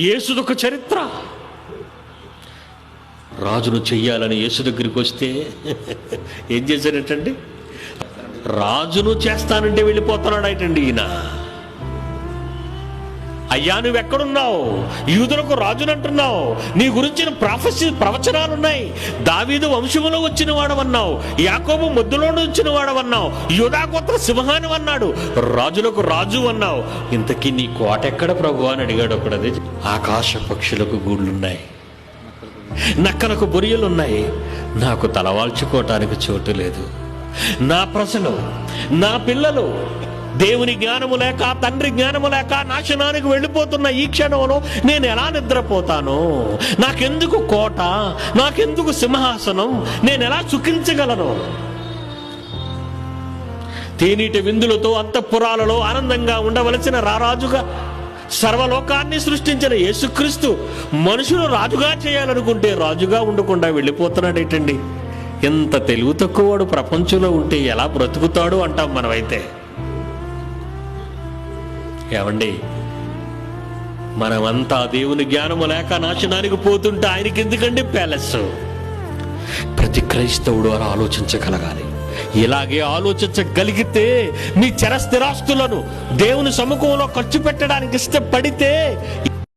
యేసుదొక చరిత్ర. రాజును చెయ్యాలని యేసు దగ్గరికి వస్తే ఏం చేశాడటండి? రాజును చేస్తానంటే వెళ్ళిపోతున్నాడు అయిటండి ఈయన. అయ్యా నువ్వెక్కడున్నావు? యూదులకు రాజును అంటున్నావు, నీ గురించిన ప్రవచనాలున్నాయి. దావీదు వంశములో వచ్చిన వాడవన్నావు, యాకోబు ముద్దులో వచ్చిన వాడవన్నావు, యూదా గోత్ర సింహాన్ని అన్నాడు, రాజులకు రాజు అన్నావు. ఇంతకీ నీ కోట ఎక్కడ ప్రభు అని అడిగాడు ఒకడది. ఆకాశ పక్షులకు గూళ్ళున్నాయి, నక్కలకు బొరియలున్నాయి, నాకు తలవాల్చుకోవటానికి చోటు లేదు. నా ప్రజలు, నా పిల్లలు దేవుని జ్ఞానము లేక, తండ్రి జ్ఞానము లేక నాశనానికి వెళ్ళిపోతున్న ఈ క్షణంలో నేను ఎలా నిద్రపోతాను? నాకెందుకు కోట, నాకెందుకు సింహాసనం? నేను ఎలా సుఖించగలను? తేనీటి విందులతో అంతఃపురాలలో ఆనందంగా ఉండవలసిన రారాజుగా సర్వలోకాన్ని సృష్టించిన యేసుక్రీస్తు మనుషులు రాజుగా చేయాలనుకుంటే రాజుగా ఉండకుండా వెళ్ళిపోతున్నాడేటండి. ఎంత తెలివి తక్కువవాడు ప్రపంచంలో ఉంటే ఎలా బ్రతుకుతాడు అంటాం మనమైతే. ఏమండి, మనమంతా దేవుని జ్ఞానము లేక నాశనానికి పోతుంటే ఆయనకి ఎందుకండి ప్యాలెస్? ప్రతి క్రైస్తవుడు అలా ఆలోచించగలగాలి. ఇలాగే ఆలోచించగలిగితే మీ చరస్థిరాస్తులను దేవుని సముఖంలో ఖర్చు పెట్టడానికి ఇష్టపడితే